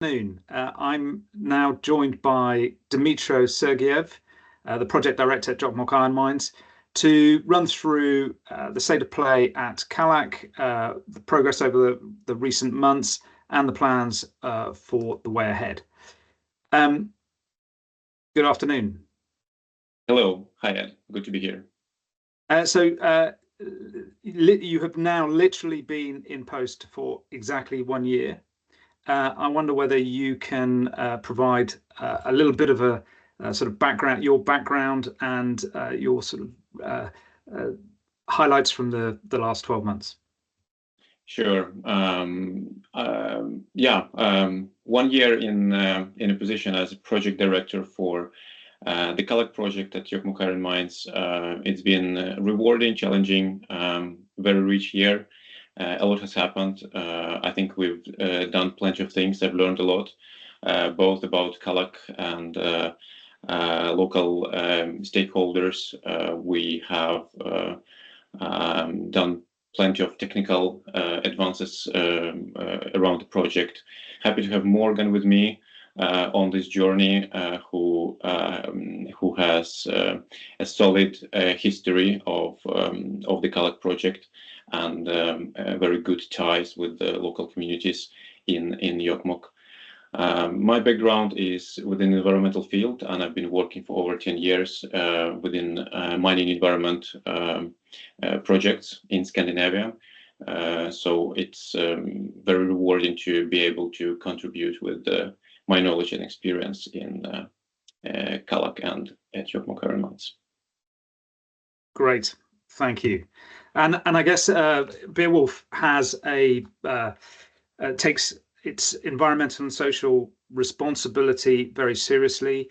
Afternoon. I'm now joined by Dmytro Sergeyev, the project director at Jokkmokk Iron Mines, to run through the state of play at Kallak, the progress over the recent months, and the plans for the way ahead. Um, Good afternoon. Hello. Hi, Ed. Good to be here. You have now literally been in post for exactly 1 year. I wonder whether you can provide a little bit of a sort of background, your background, and your sort of uh, highlights from the last 12 months. Sure. 1 year in a position as a project director for the Kallak project at Jokkmokk Iron Mines. It's been rewarding, challenging, very rich year. A lot has happened. I think we've done plenty of things. I've learned a lot, both about Kallak and local stakeholders. We have done plenty of technical advances around the project. Happy to have Morgan with me on this journey, who has a solid history of the Kallak project and very good ties with the local communities in Jokkmokk. My background is within the environmental field, and I've been working for over 10 years within mining environment projects in Scandinavia. So it's very rewarding to be able to contribute with my knowledge and experience in Kallak and at Jokkmokk Iron Mines. Great, thank you. And I guess Beowulf has takes its environmental and social responsibility very seriously.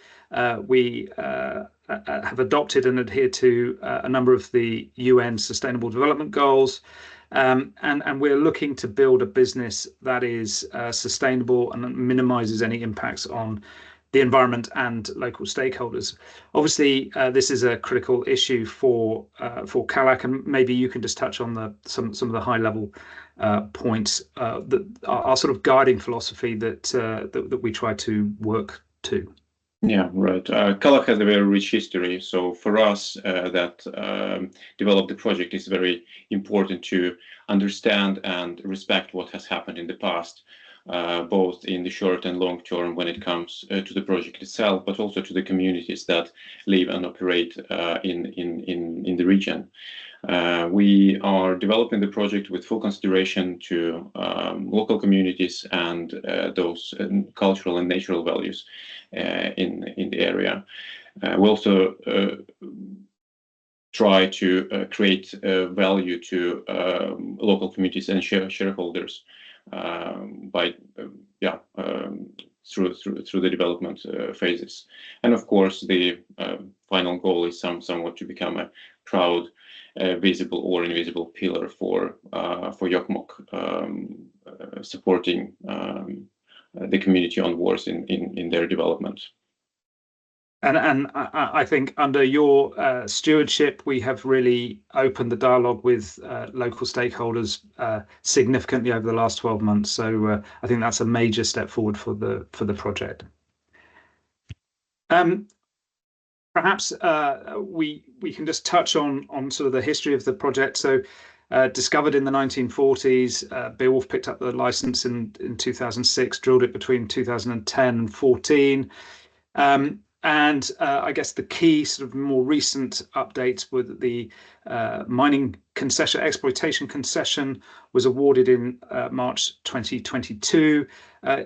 We have adopted and adhered to a number of the UN Sustainable Development Goals, and we're looking to build a business that is sustainable and minimizes any impacts on the environment and local stakeholders. Obviously, this is a critical issue for Kallak, and maybe you can just touch on some of the high level points that are sort of guiding philosophy that we try to work to. Yeah, right. Kallak has a very rich history. So for us that develop the project, is very important to understand and respect what has happened in the past, both in the short and long term when it comes to the project itself, but also to the communities that live and operate in the region. We are developing the project with full consideration to local communities and those cultural and natural values in the area. We also try to create value to local communities and shareholders by through the development phases. And of course, the final goal is somewhat to become a proud, visible or invisible pillar for Jokkmokk, supporting the community onwards in their development. And I think under your stewardship, we have really opened the dialogue with local stakeholders significantly over the last 12 months. So I think that's a major step forward for the project. Perhaps we can just touch on sort of the history of the project. So discovered in the 1940s, Beowulf picked up the license in 2006, drilled it between 2010 and 14. And I guess the key sort of more recent updates were that the mining concession, exploitation concession, was awarded in March 2022.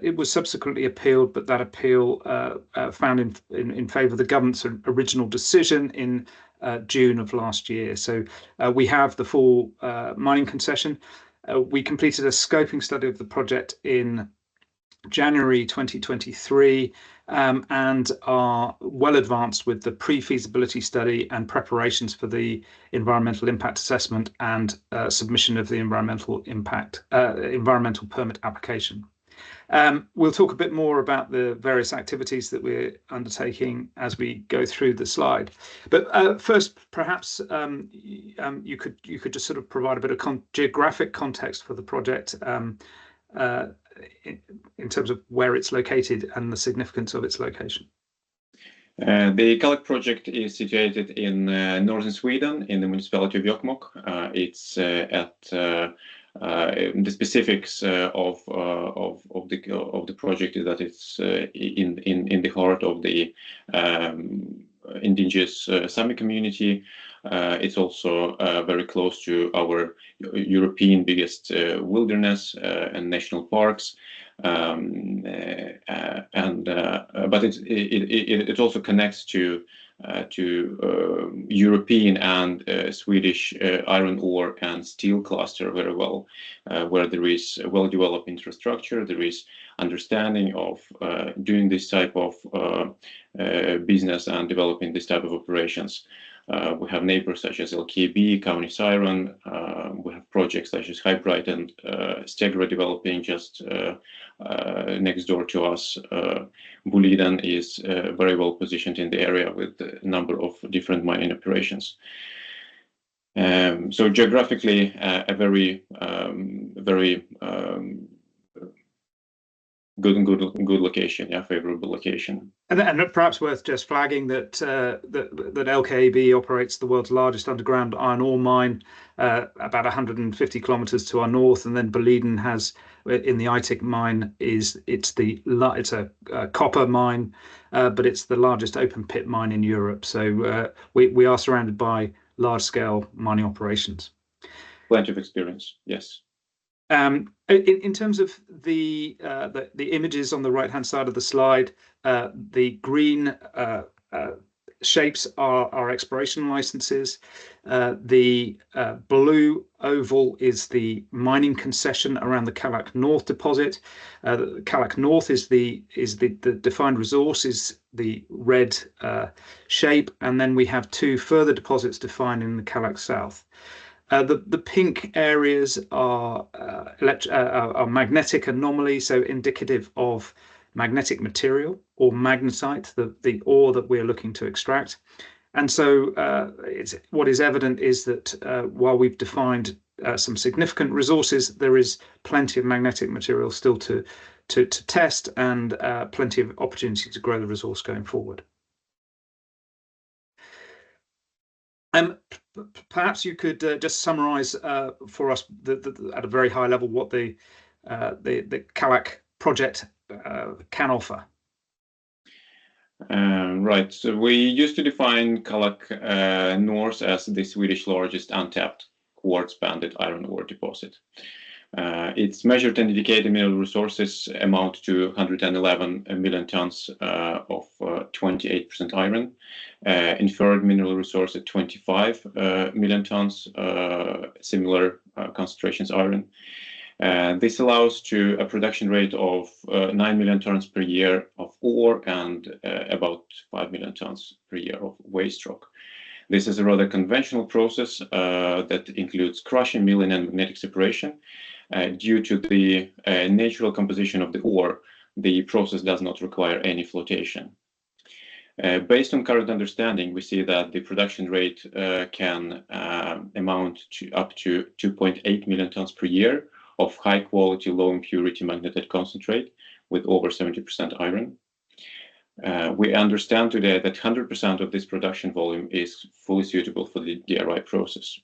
It was subsequently appealed, but that appeal found in favour of the government's original decision in June of last year. So we have the full mining concession. We completed a scoping study of the project in January 2023, and are well advanced with the pre-feasibility study and preparations for the environmental impact assessment and submission of the environmental permit application. We'll talk a bit more about the various activities that we're undertaking as we go through the slide. But first, perhaps you could just sort of provide a bit of geographic context for the project. in terms of where it's located and the significance of its location? The Kallak project is situated in northern Sweden, in the municipality of Jokkmokk. It's at the specifics of the project is that it's in the heart of the indigenous Sami community. It's also very close to our European biggest wilderness and national parks. But it also connects to European and Swedish iron ore and steel cluster very well, where there is a well-developed infrastructure, there is understanding of doing this type of business and developing this type of operations. We have neighbors such as LKAB, Kaunis Iron. We have projects such as Hybrite and Stegra developing just next door to us. Boliden is very well positioned in the area with a number of different mining operations. So geographically, a very good location, yeah, favorable location. And perhaps worth just flagging that LKAB operates the world's largest underground iron ore mine, about 150 kilometers to our north, and then Boliden has in the Aitik mine it's a copper mine, but it's the largest open pit mine in Europe. So we are surrounded by large scale mining operations. Plenty of experience, yes. In terms of the images on the right hand side of the slide, the green shapes are our exploration licenses. The blue oval is the mining concession around the Kallak North deposit. Kallak North is the defined resource, is the red shape, and then we have two further deposits defined in the Kallak South. The pink areas are magnetic anomalies, so indicative of magnetic material or magnetite, the ore that we're looking to extract. And so what is evident is that while we've defined some significant resources, there is plenty of magnetic material still to test, and plenty of opportunity to grow the resource going forward. Perhaps you could just summarize for us at a very high level what the Kallak project can offer. Right. So we used to define Kallak North as the Swedish largest untapped quartz-banded iron ore deposit. Its measured and indicated mineral resources amount to 111 million tons of 28% iron. Inferred mineral resource at 25 million tons, similar concentrations iron. This allows to a production rate of 9 million tons per year of ore and about 5 million tons per year of waste rock. This is a rather conventional process that includes crushing, milling, and magnetic separation. Due to the natural composition of the ore, the process does not require any flotation. Based on current understanding, we see that the production rate can amount to up to 2.8 million tons per year of high quality, low impurity magnetite concentrate with over 70% iron. We understand today that 100% of this production volume is fully suitable for the DRI process.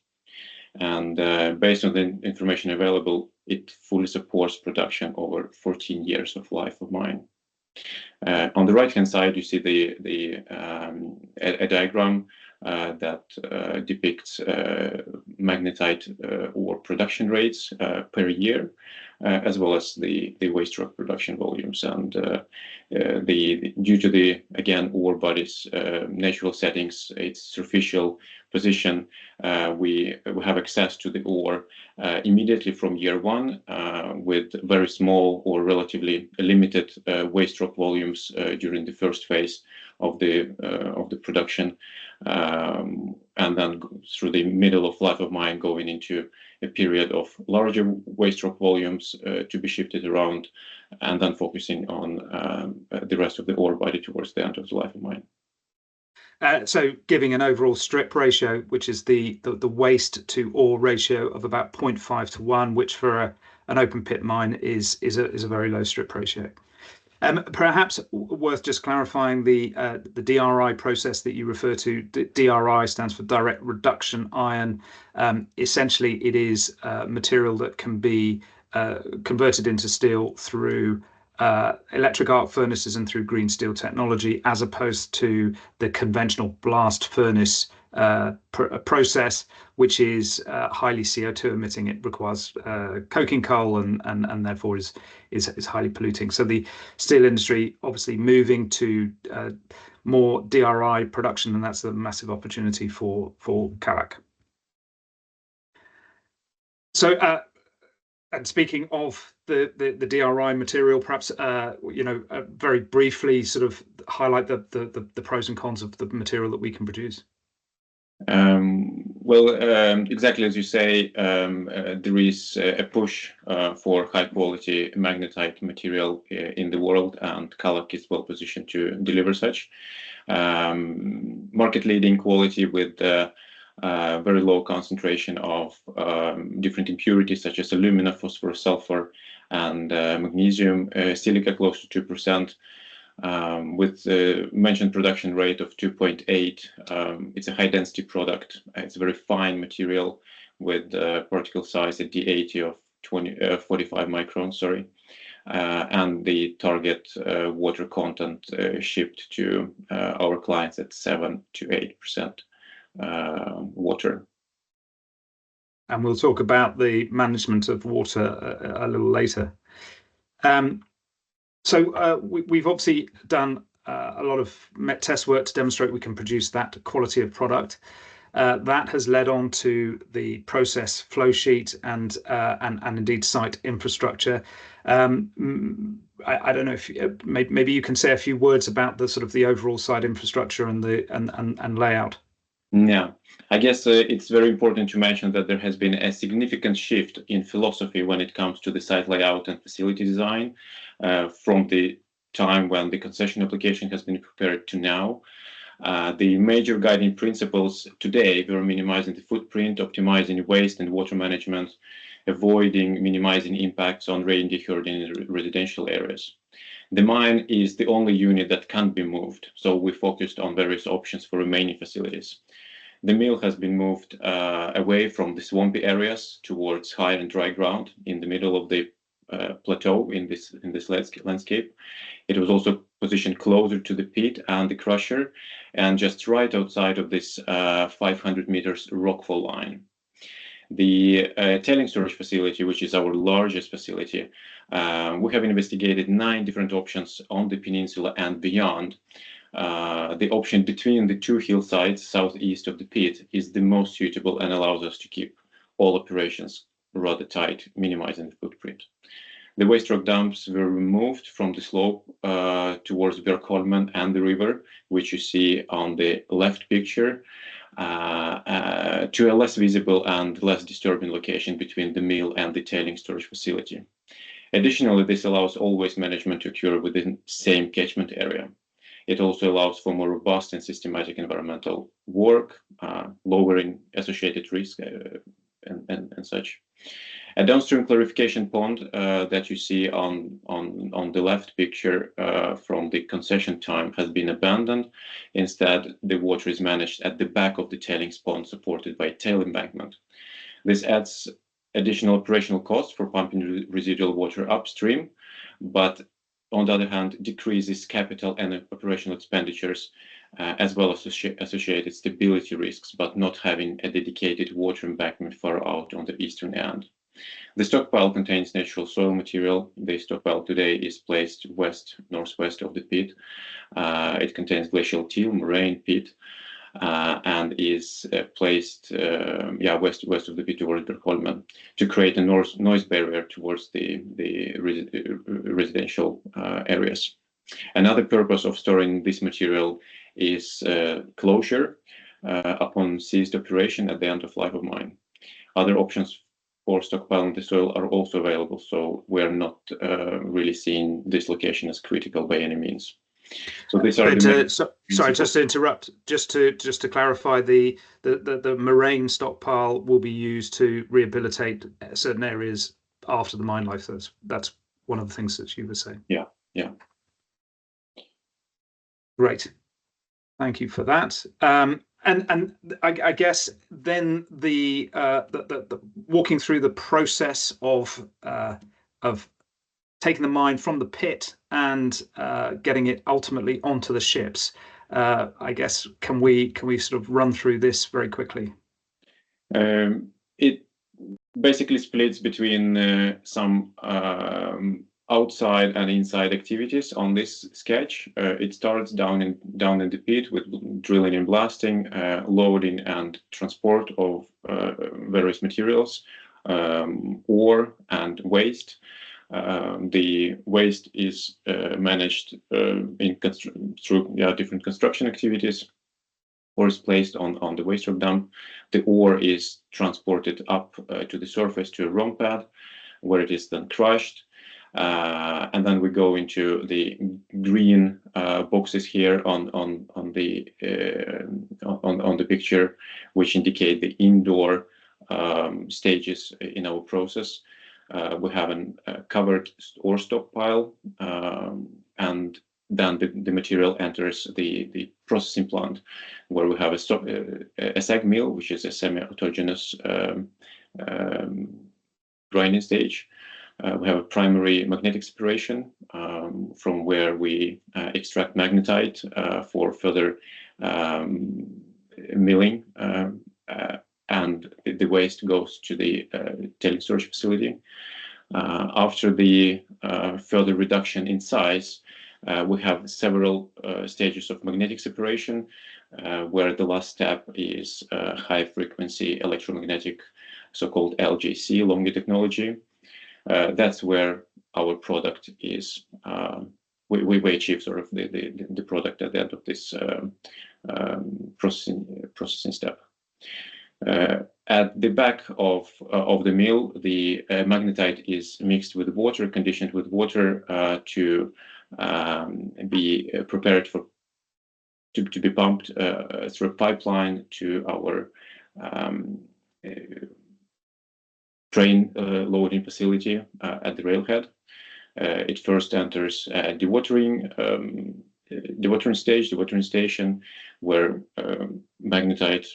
And based on the information available, it fully supports production over 14 years of life of mine. On the right-hand side, you see a diagram that depicts magnetite ore production rates per year, as well as the waste rock production volumes. And due to the, again, ore body's natural settings, its superficial position, we have access to the ore immediately from year one with very small or relatively limited waste rock volumes during the first phase of the production, and then through the middle of life of mine going into a period of larger waste rock volumes to be shifted around, and then focusing on the rest of the ore body towards the end of the life of mine. So giving an overall strip ratio, which is the waste to ore ratio of about 0.5 to 1, which for an open pit mine is a very low strip ratio. Perhaps worth just clarifying the DRI process that you refer to. DRI stands for direct reduction iron. Essentially, it is material that can be converted into steel through electric arc furnaces and through green steel technology, as opposed to the conventional blast furnace process, which is highly CO2 emitting. It requires coking coal and therefore is highly polluting. So the steel industry obviously moving to more DRI production, and that's a massive opportunity for Kallak. So and speaking of the DRI material, perhaps very briefly sort of highlight the pros and cons of the material that we can produce. Exactly as you say, there is a push for high quality magnetite material in the world, and Kallak is well positioned to deliver such market leading quality with very low concentration of different impurities such as alumina, phosphorus, sulfur, and magnesium, silica close to 2%. With the mentioned production rate of 2.8, it's a high density product. It's a very fine material with particle size at D80 of 45 microns, sorry. And the target water content shipped to our clients at 7 to 8% water. And we'll talk about the management of water a little later. So we've obviously done a lot of test work to demonstrate we can produce that quality of product. That has led on to the process flow sheet and indeed site infrastructure. I don't know if maybe you can say a few words about the sort of the overall site infrastructure and and layout. Yeah, I guess it's very important to mention that there has been a significant shift in philosophy when it comes to the site layout and facility design from the time when the concession application has been prepared to now. The major guiding principles today were minimizing the footprint, optimizing waste and water management, avoiding minimizing impacts on reindeer herding in residential areas. The mine is the only unit that can't be moved, so we focused on various options for remaining facilities. The mill has been moved away from the swampy areas towards high and dry ground in the middle of the plateau in this landscape. It was also positioned closer to the pit and the crusher, and just right outside of this 500 meters rockfall line. The tailing storage facility, which is our largest facility, we have investigated 9 different options on the peninsula and beyond. The option between the 2 hillsides southeast of the pit is the most suitable and allows us to keep all operations rather tight, minimizing the footprint. The waste rock dumps were removed from the slope towards Bergholmen and the river, which you see on the left picture, to a less visible and less disturbing location between the mill and the tailing storage facility. Additionally, this allows all waste management to occur within the same catchment area. It also allows for more robust and systematic environmental work, lowering associated risk and such. A downstream clarification pond that you see on the left picture from the concession time has been abandoned. Instead, the water is managed at the back of the tailings pond supported by a tail embankment. This adds additional operational costs for pumping residual water upstream, but on the other hand, decreases capital and operational expenditures as well as associated stability risks, but not having a dedicated water embankment far out on the eastern end. The stockpile contains natural soil material. The stockpile today is placed northwest of the pit. It contains glacial till, moraine, pit, and is placed west of the pit towards Bergholmen to create a noise barrier towards the residential areas. Another purpose of storing this material is closure upon ceased operation at the end of life of mine. Other options for stockpiling the soil are also available, so we're not really seeing this location as critical by any means. So these are sorry, just to interrupt. Just to clarify, the moraine stockpile will be used to rehabilitate certain areas after the mine life. That's one of the things that you were saying. Yeah. Great. Thank you for that. And I guess then the walking through the process of taking the mine from the pit and getting it ultimately onto the ships. I guess can we sort of run through this very quickly? It basically splits between some outside and inside activities on this sketch. It starts down in the pit with drilling and blasting, loading and transport of various materials, ore and waste. The waste is managed through different construction activities, or is placed on the waste rock dump. The ore is transported up to the surface to a ROM pad, where it is then crushed. And then we go into the green boxes here on the picture, which indicate the indoor stages in our process. We have a covered ore stockpile, and then the material enters the processing plant, where we have a SAG mill, which is a semi-autogenous grinding stage. We have a primary magnetic separation, from where we extract magnetite for further milling, and the waste goes to the tailings storage facility. After the further reduction in size, we have several stages of magnetic separation, where the last step is high frequency electromagnetic, so-called LJC, longer technology. That's where our product is. We achieve sort of the product at the end of this processing step. At the back of the mill, the magnetite is mixed with water, conditioned with water, to be prepared to be pumped through a pipeline to our train loading facility at the railhead. It first enters dewatering station, where magnetite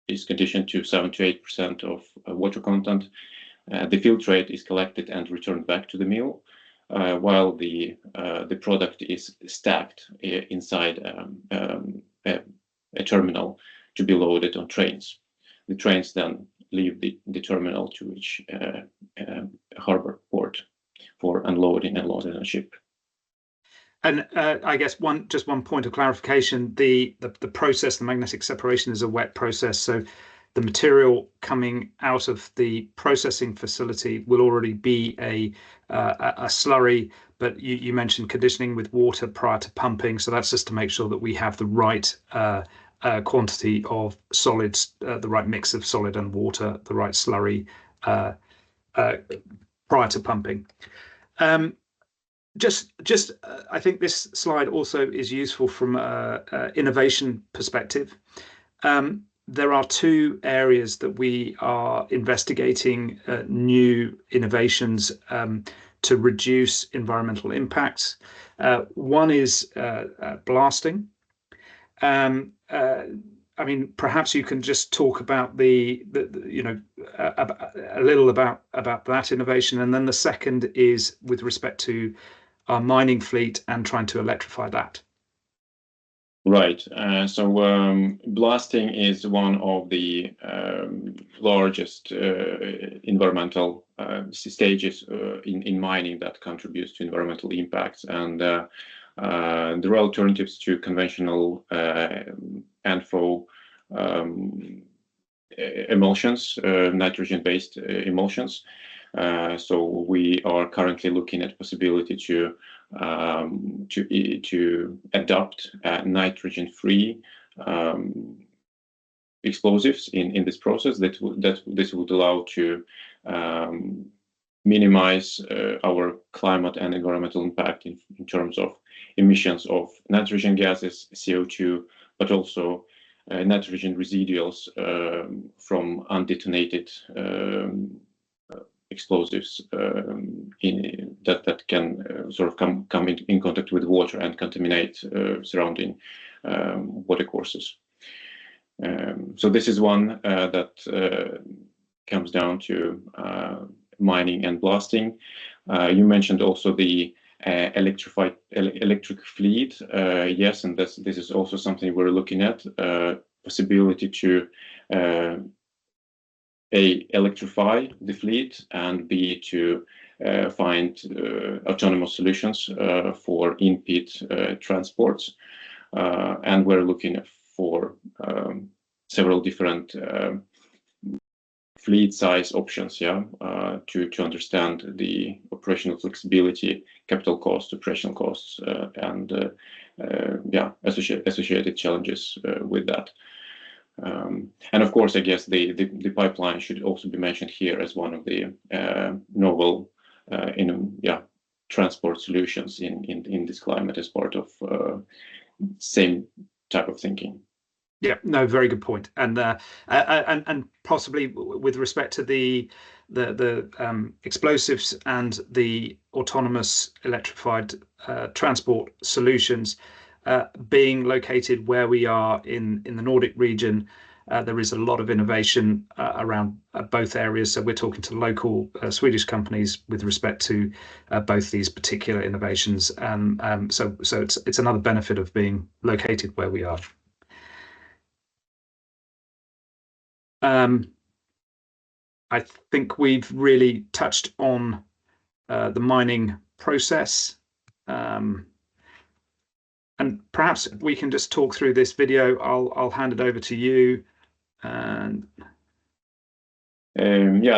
is conditioned to 7 to 8% of water content. The filtrate is collected and returned back to the mill, while the product is stacked inside a terminal to be loaded on trains. The trains then leave the terminal to reach a harbor port for unloading and loading on ship. And I guess just one point of clarification: the process, the magnetic separation, is a wet process, so the material coming out of the processing facility will already be a slurry. But you mentioned conditioning with water prior to pumping, so that's just to make sure that we have the right quantity of solids, the right mix of solid and water, the right slurry prior to pumping. I think this slide also is useful from an innovation perspective. There are two areas that we are investigating new innovations to reduce environmental impacts. One is blasting. I mean, perhaps you can just talk about a little about that innovation, and then the second is with respect to our mining fleet and trying to electrify that. Right. So blasting is one of the largest environmental stages in mining that contributes to environmental impacts, and there are alternatives to conventional ANFO emulsions, nitrogen-based emulsions. So we are currently looking at possibility to adopt nitrogen-free explosives in this process. This would allow to minimize our climate and environmental impact in terms of emissions of nitrogen gases, CO2, but also nitrogen residuals from undetonated explosives that can sort of come in contact with water and contaminate surrounding watercourses. So this is one that comes down to mining and blasting. You mentioned also the electric fleet. Yes, and this is also something we're looking at. Possibility to A, electrify the fleet, and B, to find autonomous solutions for in-pit transports. And we're looking for several different fleet size options, to understand the operational flexibility, capital costs, operational costs, and associated challenges with that. And of course, I guess the pipeline should also be mentioned here as one of the novel transport solutions in this climate as part of same type of thinking. Yeah, no, very good point. And possibly with respect to the explosives and the autonomous electrified transport solutions, being located where we are in the Nordic region, there is a lot of innovation around both areas. So we're talking to local Swedish companies with respect to both these particular innovations. So it's another benefit of being located where we are. I think we've really touched on the mining process. And perhaps we can just talk through this video. I'll hand it over to you. And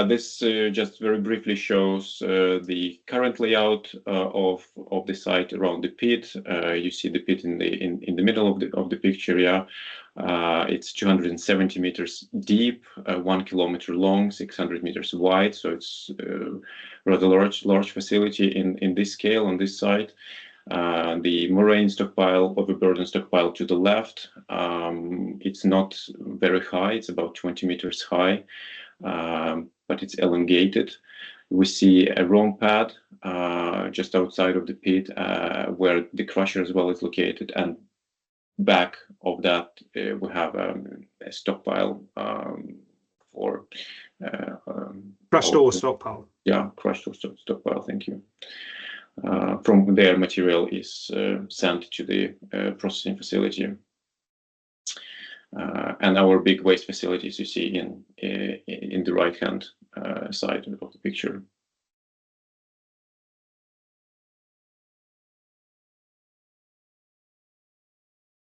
this just very briefly shows the current layout of the site around the pit. You see the pit in the middle of the picture. It's 270 meters deep, 1 kilometer long, 600 meters wide. So it's rather large facility in this scale on this site. The moraine stockpile, overburden stockpile to the left, it's not very high. It's about 20 meters high, but it's elongated. We see a ROM pad just outside of the pit where the crusher as well is located, and back of that we have a stockpile for crushed ore stockpile. Yeah, crushed ore stockpile. Thank you. From there, material is sent to the processing facility. And our big waste facilities you see in the right-hand side of the picture.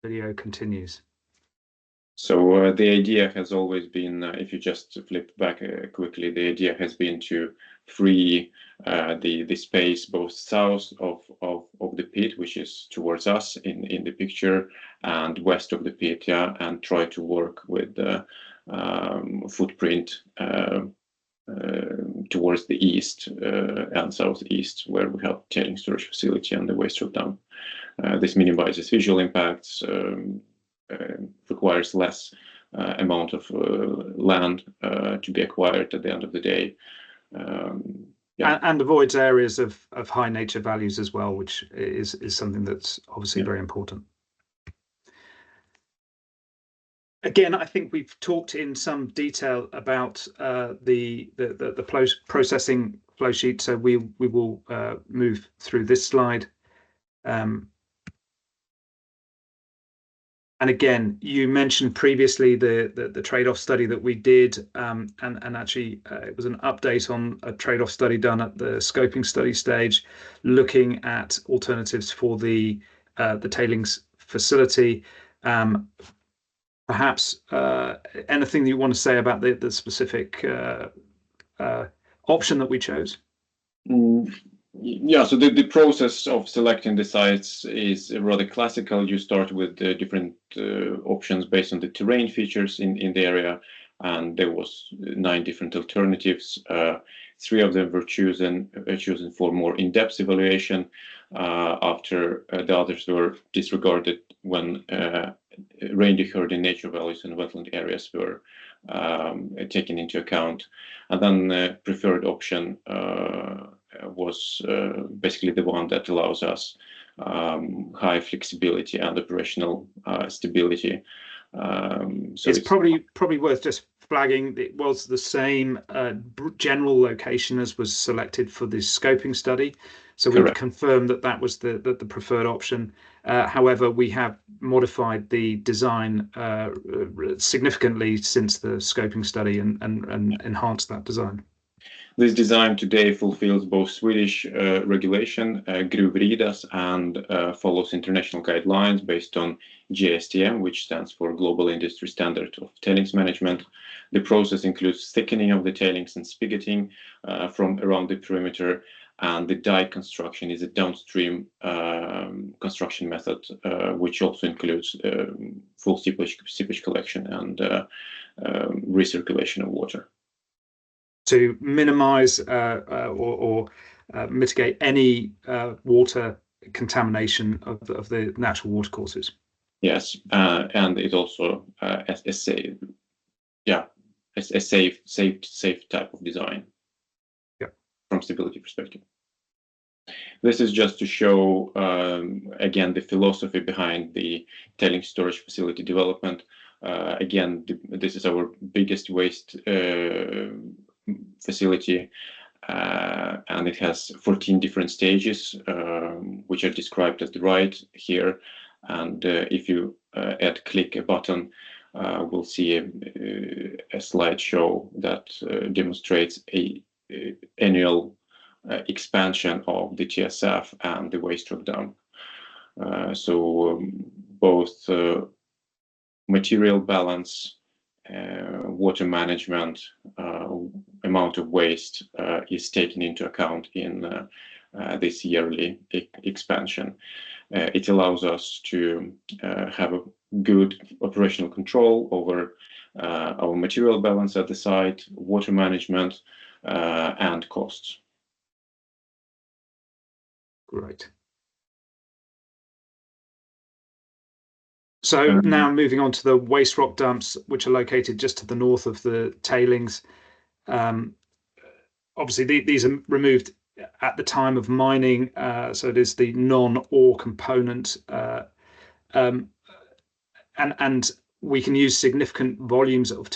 Video continues. So the idea has always been, if you just flip back quickly, the idea has been to free the space both south of the pit, which is towards us in the picture, and west of the pit, and try to work with the footprint towards the east and southeast, where we have tailings storage facility and the waste road down. This minimizes visual impacts, requires less amount of land to be acquired at the end of the day. And avoids areas of high nature values as well, which is something that's obviously very important. Again, I think we've talked in some detail about the processing flow sheet, so we will move through this slide. And again, you mentioned previously the trade-off study that we did, and actually it was an update on a trade-off study done at the scoping study stage, looking at alternatives for the tailings facility. Perhaps anything that you want to say about the specific option that we chose? Yeah, so the process of selecting the sites is rather classical. You start with different options based on the terrain features in the area, and there was 9 different alternatives. 3 of them were chosen for more in-depth evaluation after the others were disregarded when rain occurred in nature values and wetland areas were taken into account. And then preferred option was basically the one that allows us high flexibility and operational stability. So it's probably worth just flagging it was the same general location as was selected for the scoping study. So we've correct. confirmed that that was the preferred option. However, we have modified the design significantly since the scoping study and enhanced that design. This design today fulfills both Swedish regulation, gruvridas, and follows international guidelines based on GSTM, which stands for Global Industry Standard of Tailings Management. The process includes thickening of the tailings and spigoting from around the perimeter, and the die construction is a downstream construction method, which also includes full seepage collection and recirculation of water. To minimize or mitigate any water contamination of the natural watercourses. Yes, and it also a safe, a safe type of design. Yeah. From stability perspective. This is just to show again the philosophy behind the tailings storage facility development. Again, this is our biggest waste facility, and it has 14 different stages, which are described at the right here. And if you click a button, we'll see a slideshow that demonstrates a annual expansion of the TSF and the waste rock dam. So both material balance, water management, amount of waste is taken into account in this yearly expansion. It allows us to have a good operational control over our material balance at the site, water management, and costs. Great. So now moving on to the waste rock dumps, which are located just to the north of the tailings. Obviously, these are removed at the time of mining, so it is the non-ore component, and we can use significant volumes of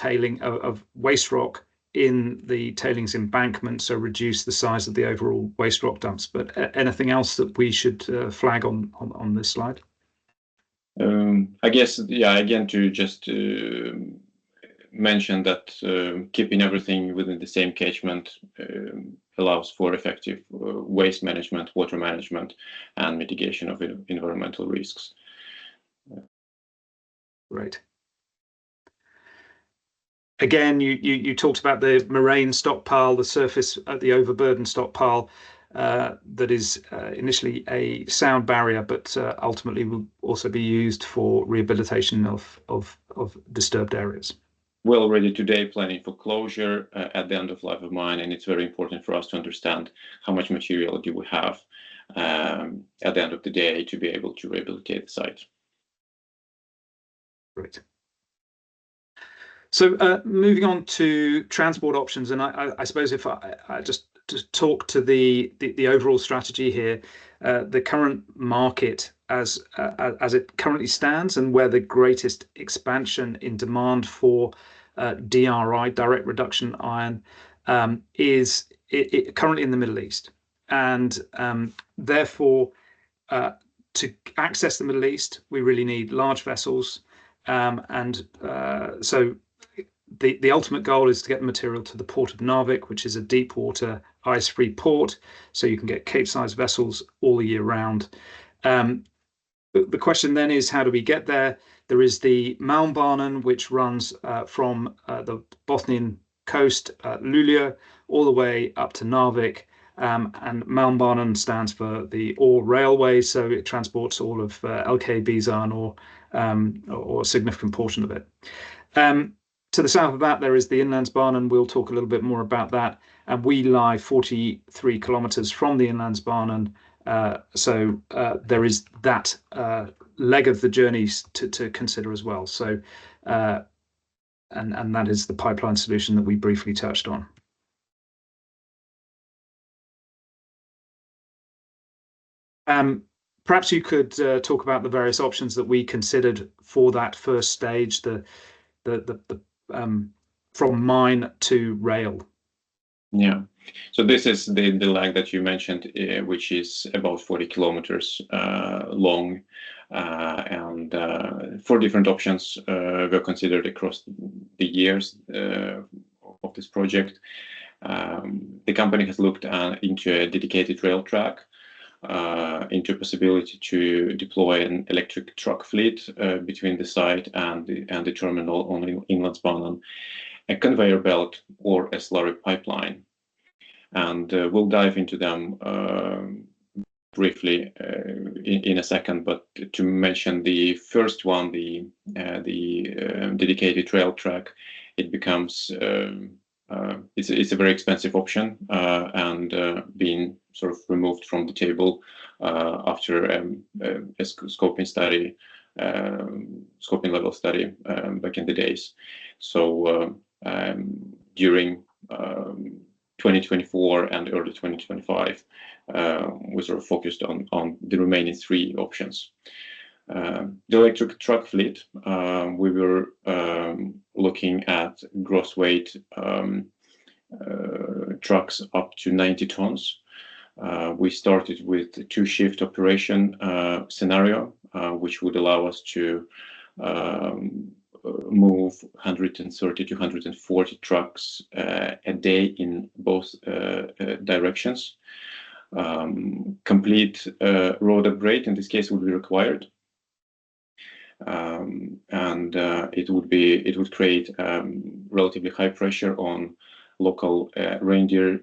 waste rock in the tailings embankment, so reduce the size of the overall waste rock dumps. But anything else that we should flag on this slide? I guess, yeah, again, to just mention that keeping everything within the same catchment allows for effective waste management, water management, and mitigation of environmental risks. Right. Again, you talked about the moraine stockpile, the surface, the overburden stockpile that is initially a sound barrier, but ultimately will also be used for rehabilitation of disturbed areas. We're already today planning for closure at the end of life of mine, and it's very important for us to understand how much material do we have at the end of the day to be able to rehabilitate the site. Great. So moving on to transport options, and I suppose if I just to talk to the overall strategy here, the current market as it currently stands, and where the greatest expansion in demand for DRI, direct reduction iron, is currently in the Middle East, and therefore to access the Middle East, we really need large vessels, so the ultimate goal is to get the material to the port of Narvik, which is a deep water, ice-free port, so you can get Capesize vessels all the year round. The question then is, how do we get there? There is the Malmbanan, which runs from the Bothnian coast, Luleå, all the way up to Narvik. And Malmbanan stands for the ore railway, so it transports all of LKAB's iron ore, or a significant portion of it. To the south of that, there is the Inlandsbanan. We'll talk a little bit more about that. And we lie 43 kilometers from the Inlandsbanan. So there is that leg of the journey to consider as well. So and that is the pipeline solution that we briefly touched on. Perhaps you could talk about the various options that we considered for that first stage, the from mine to rail. Yeah. So this is the lag that you mentioned, which is about 40 kilometers long, and 4 different options were considered across the years of this project. The company has looked into a dedicated rail track, into a possibility to deploy an electric truck fleet between the site and the terminal on Inlandsbanan, a conveyor belt, or a slurry pipeline. And we'll dive into them briefly in a second. But to mention the first one, the dedicated rail track, it becomes it's a very expensive option, and being sort of removed from the table after a scoping study, scoping level study back in the days. So during 2024 and early 2025, we sort of focused on the remaining 3 options. The electric truck fleet, we were looking at gross weight trucks up to 90 tons. We started with a 2-shift operation scenario, which would allow us to move 130 to 140 trucks a day in both directions. Complete road upgrade in this case would be required, and it would create relatively high pressure on local reindeer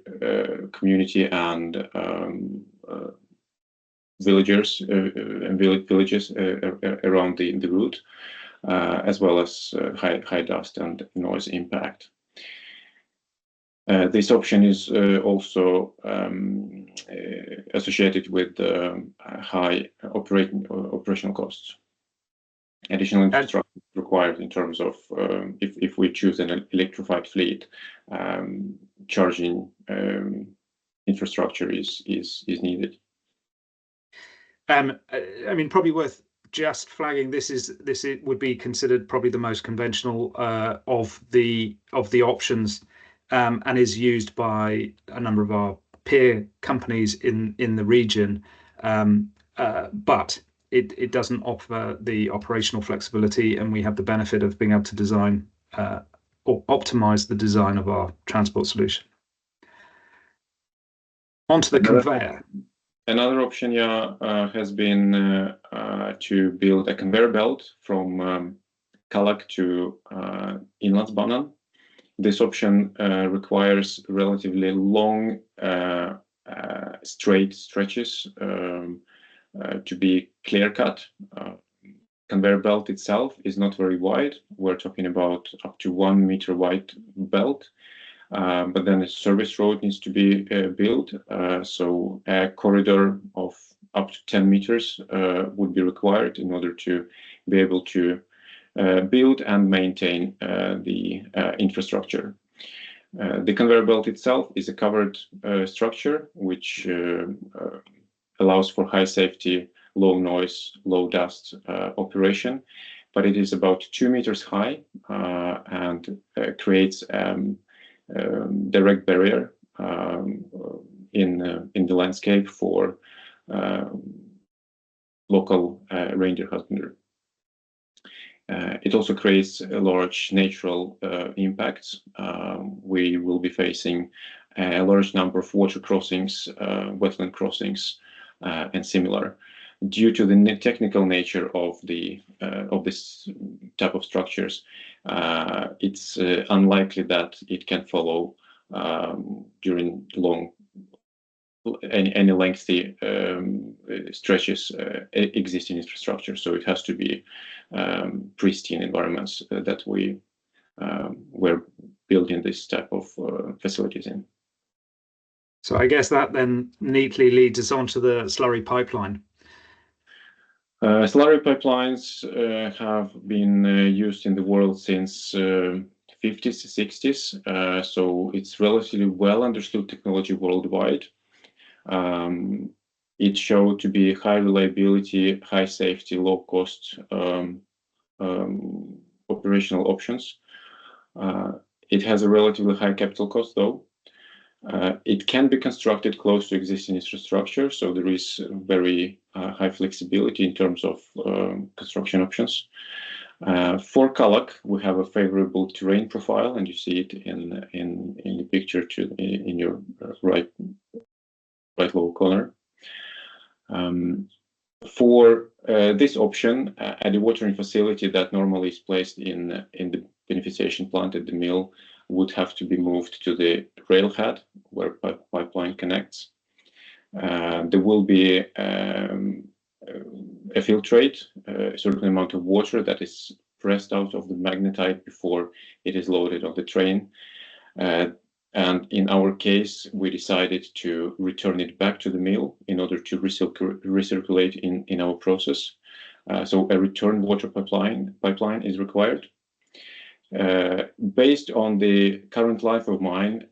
community and villagers and villages around the route, as well as high dust and noise impact. This option is also associated with high operational costs. Additional infrastructure required in terms of if we choose an electrified fleet, charging infrastructure is needed. I mean, probably worth just flagging, this would be considered probably the most conventional of the options, and is used by a number of our peer companies in the region, but it doesn't offer the operational flexibility, and we have the benefit of being able to design or optimize the design of our transport solution. Onto the conveyor. Another option, has been to build a conveyor belt from Kallak to Inlandsbanan. This option requires relatively long straight stretches to be clear cut. Conveyor belt itself is not very wide. We're talking about up to 1 meter wide belt. But then a service road needs to be built, so a corridor of up to 10 meters would be required in order to be able to build and maintain the infrastructure. The conveyor belt itself is a covered structure, which allows for high safety, low noise, low dust operation, but it is about 2 meters high and creates direct barrier in the landscape for local reindeer husbandry. It also creates a large natural impacts. We will be facing a large number of water crossings, wetland crossings, and similar. Due to the technical nature of this type of structures, it's unlikely that it can follow during any lengthy stretches existing infrastructure. So it has to be pristine environments that we're building this type of facilities in. So I guess that then neatly leads us on to the slurry pipeline. Slurry pipelines have been used in the world since 50s, 60s. So it's relatively well understood technology worldwide. It showed to be high reliability, high safety, low cost operational options. It has a relatively high capital cost though. It can be constructed close to existing infrastructure, so there is very high flexibility in terms of construction options. For Kallak, we have a favorable terrain profile, and you see it in the picture in your right lower corner. For this option, a dewatering facility that normally is placed in the beneficiation plant at the mill would have to be moved to the railhead where pipeline connects. There will be a filtrate, a certain amount of water that is pressed out of the magnetite before it is loaded on the train. And in our case, we decided to return it back to the mill in order to recirculate in our process. So a return water pipeline is required. Based on the current life of mine,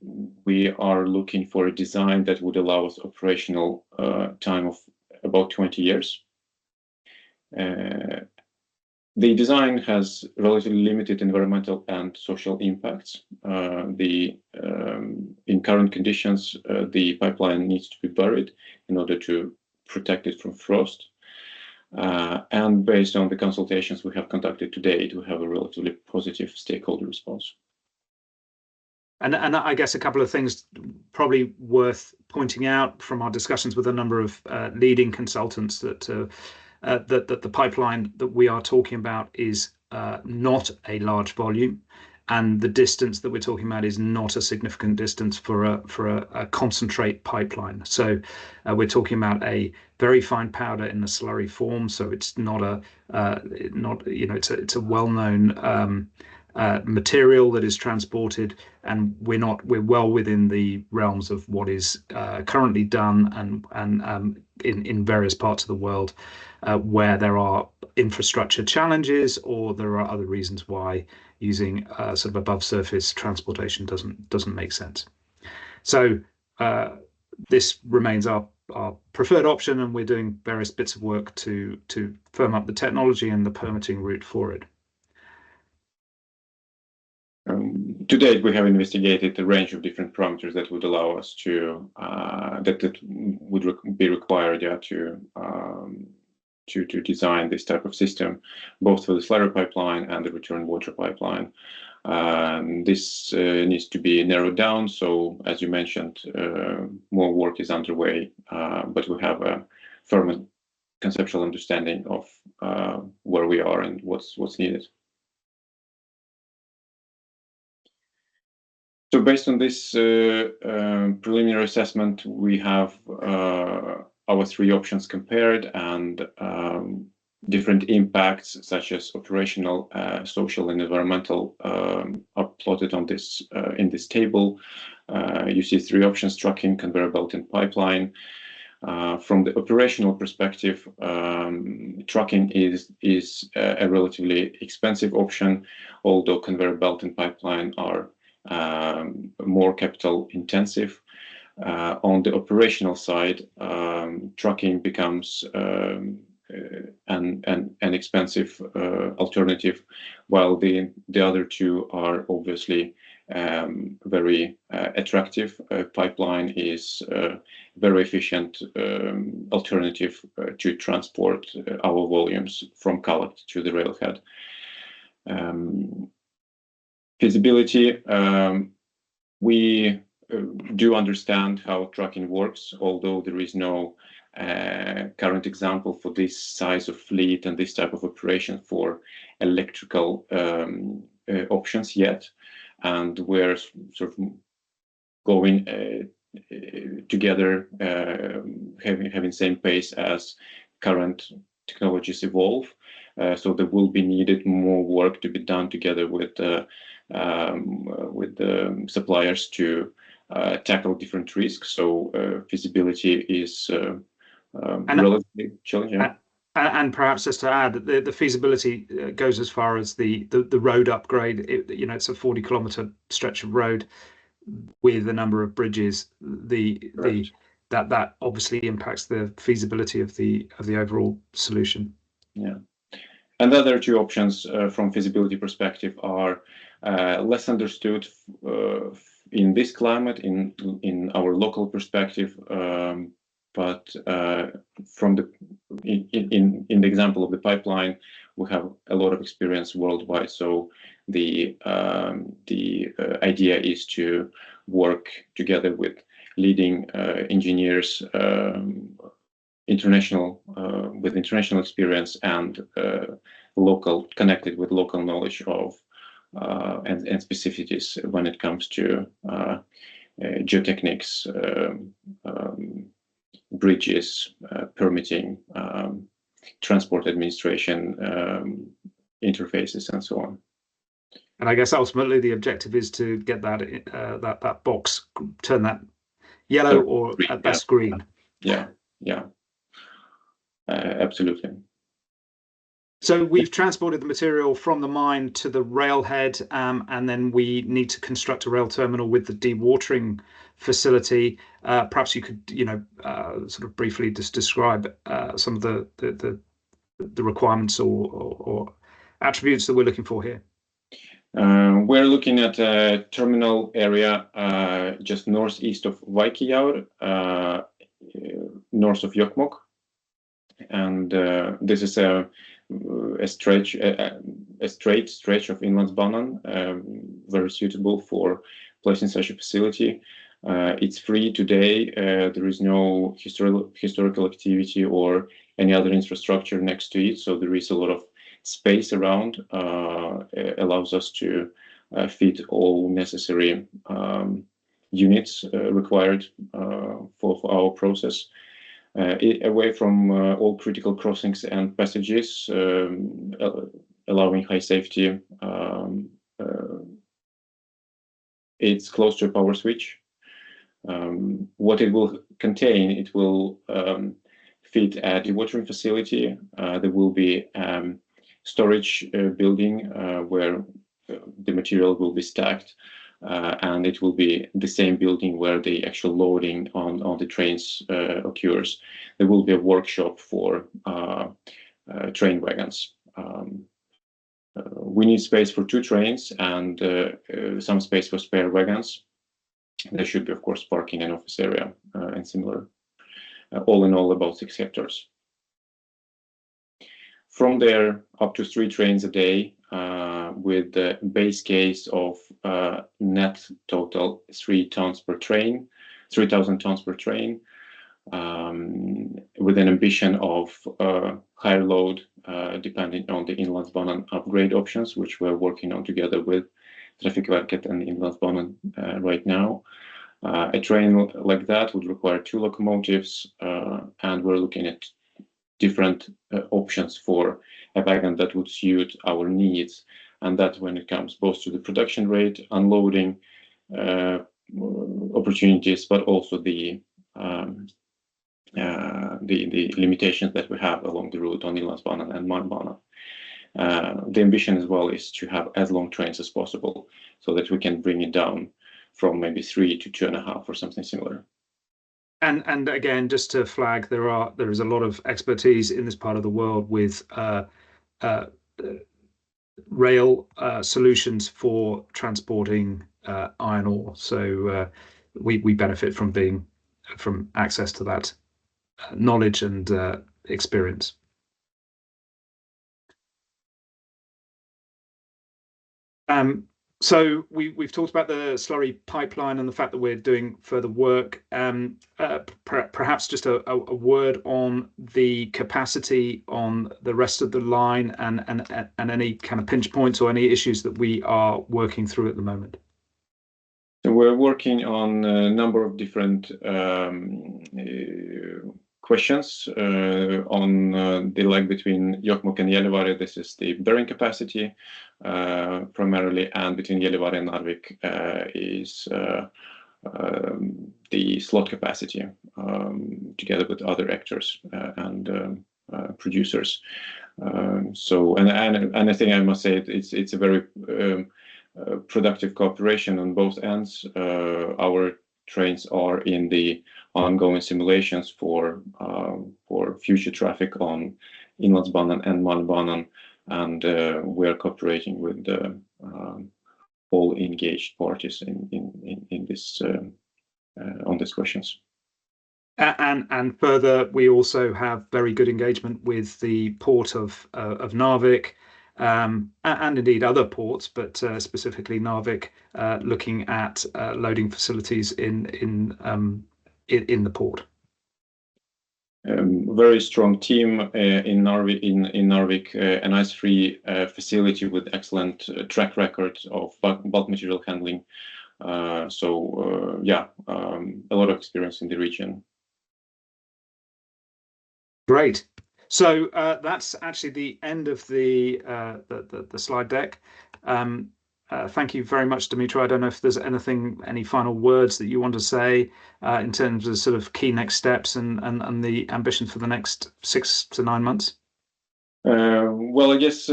we are looking for a design that would allow us operational time of about 20 years. The design has relatively limited environmental and social impacts. In current conditions, the pipeline needs to be buried in order to protect it from frost. And based on the consultations we have conducted to date, we have a relatively positive stakeholder response. And I guess a couple of things probably worth pointing out from our discussions with a number of leading consultants that the pipeline that we are talking about is not a large volume, and the distance that we're talking about is not a significant distance for a concentrate pipeline. So we're talking about a very fine powder in the slurry form. So it's not it's a well-known material that is transported, and we're well within the realms of what is currently done and in various parts of the world where there are infrastructure challenges or there are other reasons why using sort of above surface transportation doesn't make sense. So this remains our preferred option, and we're doing various bits of work to firm up the technology and the permitting route for it. To date, we have investigated a range of different parameters that would allow us to that would be required to design this type of system, both for the slurry pipeline and the return water pipeline. This needs to be narrowed down. So, as you mentioned, more work is underway, but we have a firm conceptual understanding of where we are and what's needed. So based on this preliminary assessment, we have our three options compared, and different impacts such as operational, social, and environmental are plotted on this in this table. You see three options: trucking, conveyor belt, and pipeline. From the operational perspective, trucking is a relatively expensive option, although conveyor belt and pipeline are more capital intensive. On the operational side, trucking becomes an expensive alternative, while the other two are obviously very attractive. Pipeline is a very efficient alternative to transport our volumes from Kallak to the railhead. Feasibility, we do understand how trucking works, although there is no current example for this size of fleet and this type of operation for electrical options yet. And we're sort of going together, having same pace as current technologies evolve. So there will be needed more work to be done together with the suppliers to tackle different risks. So feasibility is relatively challenging. And perhaps just to add, the feasibility goes as far as the road upgrade. It's a 40-kilometer stretch of road with a number of bridges. Correct. That obviously impacts the feasibility of the overall solution. Yeah. And the other two options from feasibility perspective are less understood in this climate, in our local perspective, but from in the example of the pipeline, we have a lot of experience worldwide. So the idea is to work together with leading engineers, international experience, and connected with local knowledge of and specificities when it comes to geotechnics, bridges, permitting, transport administration, interfaces, and so on. And I guess ultimately the objective is to get that box, turn that yellow or green, at best green. Yeah, absolutely. So we've transported the material from the mine to the railhead, and then we need to construct a rail terminal with the dewatering facility. Perhaps you could, sort of briefly just describe some of the requirements or attributes that we're looking for here. We're looking at a terminal area just northeast of Vaikejaur, north of Jokkmokk, and this is a straight stretch of Inlandsbanan, very suitable for placing such a facility. It's free today. There is no historical activity or any other infrastructure next to it, so there is a lot of space around. Allows us to fit all necessary units required for our process. Away from all critical crossings and passages, allowing high safety. It's close to a power switch. What it will contain, it will fit a dewatering facility. There will be storage building where the material will be stacked. And it will be the same building where the actual loading on the trains occurs. There will be a workshop for train wagons. We need space for 2 trains and some space for spare wagons. There should be, of course, parking and office area and similar. All in all, about 6 hectares. From there, up to 3 trains a day, with the base case of net total 3 tons per train, 3,000 tons per train, with an ambition of higher load, depending on the Inlandsbanan upgrade options, which we're working on together with Trafikverket and Inlandsbanan right now. A train like that would require 2 locomotives, and we're looking at different options for a wagon that would suit our needs, and that when it comes both to the production rate, unloading opportunities, but also the limitations that we have along the route on Inlandsbanan and Malmbanan. The ambition as well is to have as long trains as possible, so that we can bring it down from maybe 3 to 2.5 or something similar. And again, just to flag, there is a lot of expertise in this part of the world with rail solutions for transporting iron ore. So we benefit from access to that knowledge and experience. So we've talked about the slurry pipeline and the fact that we're doing further work. Perhaps just a word on the capacity on the rest of the line and any kind of pinch points or any issues that we are working through at the moment. So we're working on a number of different questions on the leg between Jokkmokk and Gällivare. This is the bearing capacity primarily, and between Gällivare and Narvik is the slot capacity together with other actors and producers. And I think I must say it's a very productive cooperation on both ends. Our trains are in the ongoing simulations for future traffic on Inlandsbanan and Malmbanan, and we are cooperating with all engaged parties in this on these questions. And further, we also have very good engagement with the port of Narvik, and indeed other ports, but specifically Narvik, looking at loading facilities in the port. Very strong team in Narvik, a nice free facility with excellent track record of bulk material handling. A lot of experience in the region. Great. So that's actually the end of the slide deck. Thank you very much, Dimitri. I don't know if there's any final words that you want to say in terms of sort of key next steps and the ambition for the next 6 to 9 months. Well, I guess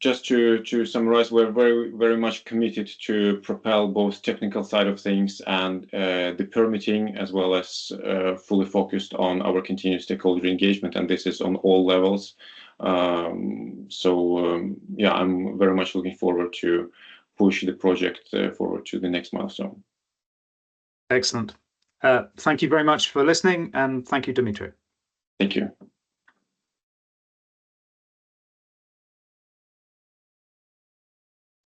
just to summarize, we're very much committed to propel both technical side of things and the permitting, as well as fully focused on our continuous stakeholder engagement, and this is on all levels. I'm very much looking forward to push the project forward to the next milestone. Excellent. Thank you very much for listening, and thank you, Dimitri. Thank you.